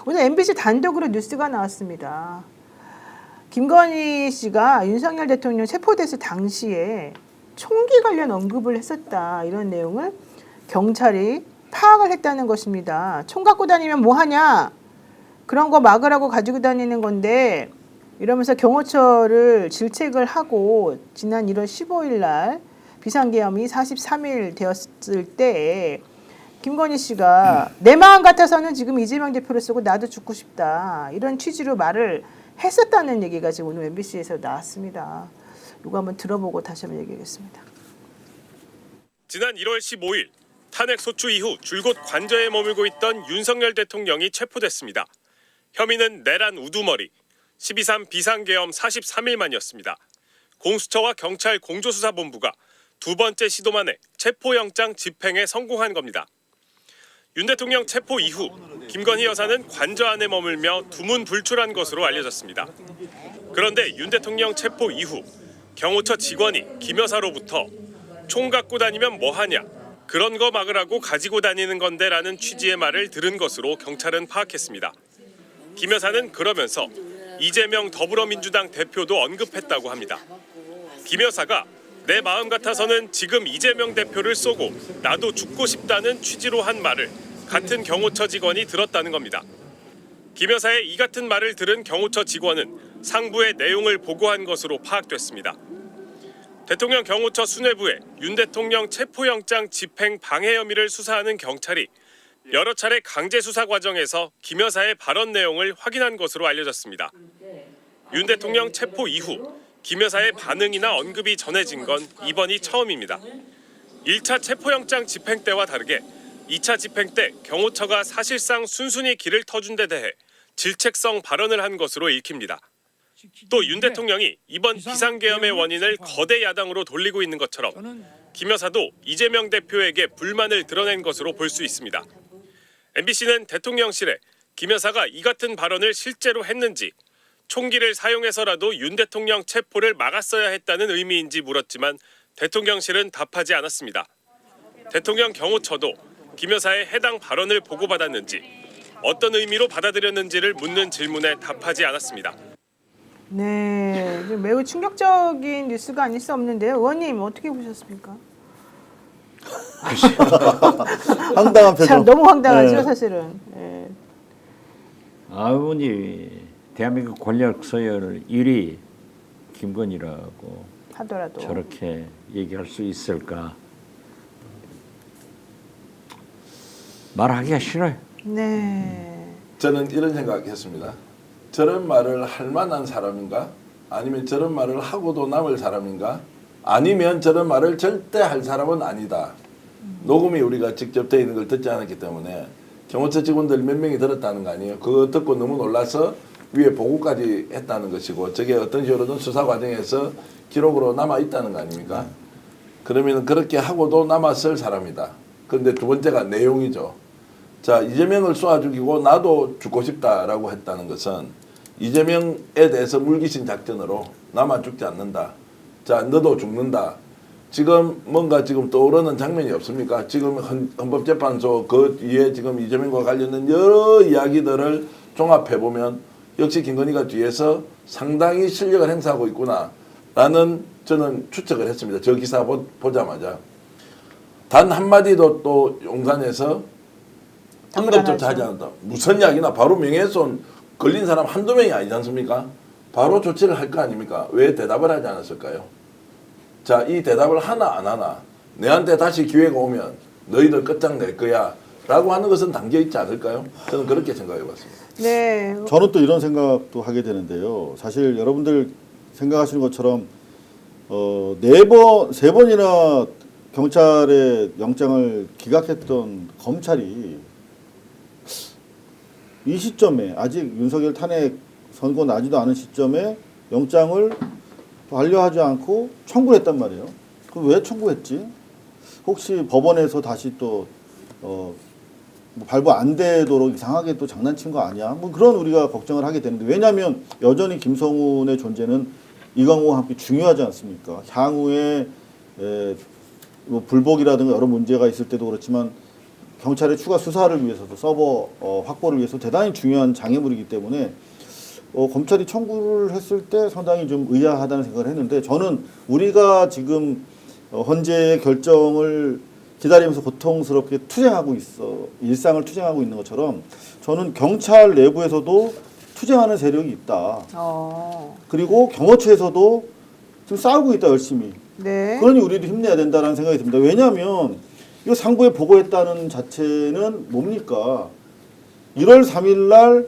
오늘 MBC 단독으로 뉴스가 나왔습니다. 김건희 씨가 윤석열 대통령 체포됐을 당시에 총기 관련 언급을 했었다. 이런 내용을 경찰이 파악을 했다는 것입니다. 총 갖고 다니면 뭐 하냐? 그런 거 막으라고 가지고 다니는 건데 이러면서 경호처를 질책을 하고 지난 1월 15일 날 비상계엄이 43일 되었을 때 김건희 씨가 내 마음 같아서는 지금 이재명 대표를 쓰고 나도 죽고 싶다. 이런 취지로 말을 했었다는 얘기가 지금 오늘 MBC에서 나왔습니다. 이거 한번 들어보고 다시 한번 얘기하겠습니다. 지난 1월 15일 탄핵 소추 이후 줄곧 관저에 머물고 있던 윤석열 대통령이 체포됐습니다. 혐의는 내란 우두머리, 12.3 비상계엄 43일 만이었습니다. 공수처와 경찰 공조수사본부가 두 번째 시도 만에 체포영장 집행에 성공한 겁니다. 윤 대통령 체포 이후 김건희 여사는 관저 안에 머물며 두문불출한 것으로 알려졌습니다. 그런데 윤 대통령 체포 이후 경호처 직원이 김 여사로부터 총 갖고 다니면 뭐하냐, 그런 거 막으라고 가지고 다니는 건데 라는 취지의 말을 들은 것으로 경찰은 파악했습니다. 김 여사는 그러면서 이재명 더불어민주당 대표도 언급했다고 합니다. 김 여사가 내 마음 같아서는 지금 이재명 대표를 쏘고 나도 죽고 싶다는 취지로 한 말을 같은 경호처 직원이 들었다는 겁니다. 김 여사의 이 같은 말을 들은 경호처 직원은 상부의 내용을 보고한 것으로 파악됐습니다. 대통령 경호처 수뇌부에 윤 대통령 체포영장 집행 방해 혐의를 수사하는 경찰이 여러 차례 강제 수사 과정에서 김 여사의 발언 내용을 확인한 것으로 알려졌습니다. 윤 대통령 체포 이후 김 여사의 반응이나 언급이 전해진 건 이번이 처음입니다. 1차 체포영장 집행 때와 다르게 2차 집행 때 경호처가 사실상 순순히 길을 터준 데 대해 질책성 발언을 한 것으로 읽힙니다. 또 윤 대통령이 이번 비상계엄의 원인을 거대 야당으로 돌리고 있는 것처럼 김 여사도 이재명 대표에게 불만을 드러낸 것으로 볼 수 있습니다. MBC는 대통령실에 김 여사가 이 같은 발언을 실제로 했는지, 총기를 사용해서라도 윤 대통령 체포를 막았어야 했다는 의미인지 물었지만 대통령실은 답하지 않았습니다. 대통령 경호처도 김 여사의 해당 발언을 보고받았는지, 어떤 의미로 받아들였는지를 묻는 질문에 답하지 않았습니다. 네, 매우 충격적인 뉴스가 아닐 수 없는데요. 의원님 어떻게 보셨습니까? 황당한 표정. 참 너무 황당하죠, 네. 사실은. 네. 아버니 대한민국 권력 서열 1위 김건희라고 하더라도 저렇게 얘기할 수 있을까? 말하기가 싫어요. 네. 저는 이런 생각했습니다. 저런 말을 할 만한 사람인가? 아니면 저런 말을 하고도 남을 사람인가? 아니면 저런 말을 절대 할 사람은 아니다. 녹음이 우리가 직접 되어 있는 걸 듣지 않았기 때문에 경호처 직원들 몇 명이 들었다는 거 아니에요? 그거 듣고 너무 놀라서 위에 보고까지 했다는 것이고, 저게 어떤 식으로든 수사 과정에서 기록으로 남아있다는 거 아닙니까? 그러면 그렇게 하고도 남았을 사람이다. 그런데 두 번째가 내용이죠. 자, 이재명을 쏘아 죽이고 나도 죽고 싶다라고 했다는 것은 이재명에 대해서 물귀신 작전으로 나만 죽지 않는다. 자, 너도 죽는다. 지금 뭔가 지금 떠오르는 장면이 없습니까? 지금 헌법재판소 그 뒤에 지금 이재명과 관련된 여러 이야기들을 종합해보면 역시 김건희가 뒤에서 상당히 실력을 행사하고 있구나라는 저는 추측을 했습니다. 저 기사 보자마자. 단 한마디도 또 용산에서 언급조차 하지 않았다. 무슨 이야기나 바로 명예훼손 걸린 사람 한두 명이 아니지 않습니까? 바로 조치를 할 거 아닙니까? 왜 대답을 하지 않았을까요? 자, 이 대답을 하나 안 하나, 내한테 다시 기회가 오면 너희들 끝장낼 거야 라고 하는 것은 담겨있지 않을까요? 저는 그렇게 생각해 봤습니다. 네. 저는 또 이런 생각도 하게 되는데요. 사실 여러분들 생각하시는 것처럼 세 번이나 경찰의 영장을 기각했던 검찰이 이 시점에 아직 윤석열 탄핵 선고 나지도 않은 시점에 영장을 반려하지 않고 청구를 했단 말이에요. 그럼 왜 청구했지? 혹시 법원에서 다시 또 뭐 발부 안 되도록 이상하게 또 장난친 거 아니야? 뭐 그런 우리가 걱정을 하게 되는데, 왜냐하면 여전히 김성훈의 존재는 이광호와 함께 중요하지 않습니까? 향후에 뭐 불복이라든가 여러 문제가 있을 때도 그렇지만 경찰의 추가 수사를 위해서도 서버 확보를 위해서 대단히 중요한 장애물이기 때문에 검찰이 청구를 했을 때 상당히 좀 의아하다는 생각을 했는데 저는 우리가 지금 헌재의 결정을 기다리면서 고통스럽게 투쟁하고 일상을 투쟁하고 있는 것처럼 저는 경찰 내부에서도 투쟁하는 세력이 있다. 그리고 경호처에서도 지금 싸우고 있다 열심히. 네. 그러니 우리도 힘내야 된다는 생각이 듭니다. 왜냐하면 이거 상부에 보고했다는 자체는 뭡니까? 1월 3일 날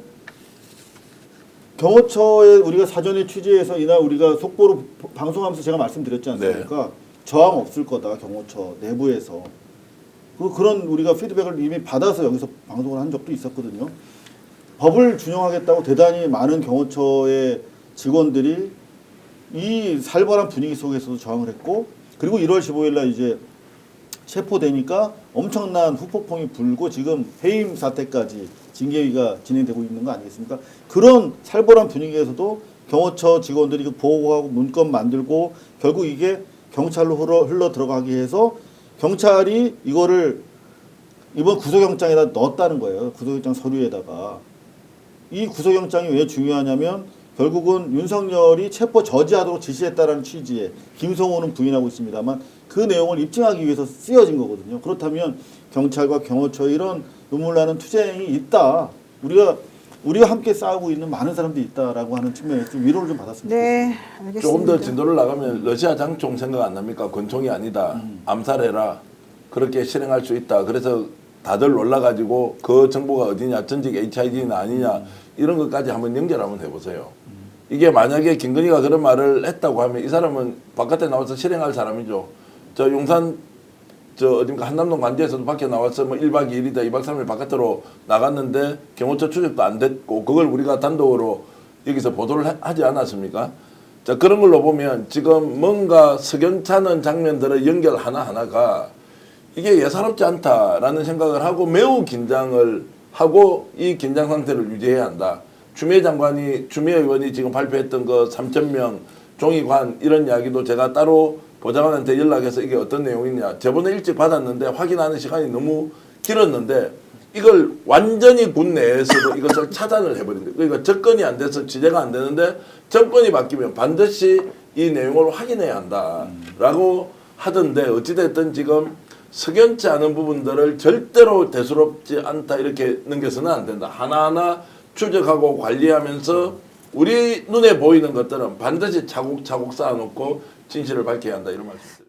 경호처에 우리가 사전에 취재해서 이날 우리가 속보로 방송하면서 제가 말씀드렸지 않습니까? 저항 없을 거다 경호처 내부에서. 그런 우리가 피드백을 이미 받아서 여기서 방송을 한 적도 있었거든요. 법을 준용하겠다고 대단히 많은 경호처의 직원들이 이 살벌한 분위기 속에서도 저항을 했고, 그리고 1월 15일 날 이제 체포되니까 엄청난 후폭풍이 불고 지금 해임 사태까지 징계위가 진행되고 있는 거 아니겠습니까? 그런 살벌한 분위기에서도 경호처 직원들이 보고하고 문건 만들고 결국 이게 경찰로 흘러 들어가게 해서 경찰이 이거를 이번 구속영장에다 넣었다는 거예요. 구속영장 서류에다가. 이 구속영장이 왜 중요하냐면 결국은 윤석열이 체포 저지하도록 지시했다라는 취지에 김성호는 부인하고 있습니다만 그 내용을 입증하기 위해서 쓰여진 거거든요. 그렇다면 경찰과 경호처 이런 눈물 나는 투쟁이 있다. 우리가 함께 싸우고 있는 많은 사람들이 있다라고 하는 측면에서 좀 위로를 좀 받았습니다. 네, 알겠습니다. 조금 더 진도를 나가면 러시아 장총 생각 안 납니까? 권총이 아니다. 암살해라. 그렇게 실행할 수 있다. 그래서 다들 놀라가지고 그 정보가 어디냐, 전직 HID는 아니냐 이런 것까지 한번 연결 한번 해보세요. 이게 만약에 김건희가 그런 말을 했다고 하면 이 사람은 바깥에 나와서 실행할 사람이죠. 저 용산 어딘가 한남동 관제에서도 밖에 나와서 뭐 1박 2일이다 2박 3일 바깥으로 나갔는데 경호처 추적도 안 됐고 그걸 우리가 단독으로 여기서 보도를 하지 않았습니까? 자, 그런 걸로 보면 지금 뭔가 석연찮은 장면들의 연결 하나하나가 이게 예사롭지 않다라는 생각을 하고 매우 긴장을 하고 이 긴장 상태를 유지해야 한다. 추미애 의원이 지금 발표했던 그 3,000명 종이관 이런 이야기도 제가 따로 보좌관한테 연락해서 이게 어떤 내용이냐. 저번에 일찍 받았는데 확인하는 시간이 너무 길었는데 이걸 완전히 군 내에서도 이것을 차단을 해버린다. 그러니까 접근이 안 돼서 취재가 안 되는데 정권이 바뀌면 반드시 이 내용을 확인해야 한다라고 하던데 어찌됐든 지금 석연치 않은 부분들을 절대로 대수롭지 않다 이렇게 넘겨서는 안 된다. 하나하나 추적하고 관리하면서 우리 눈에 보이는 것들은 반드시 차곡차곡 쌓아놓고 진실을 밝혀야 한다 이런 말씀입니다.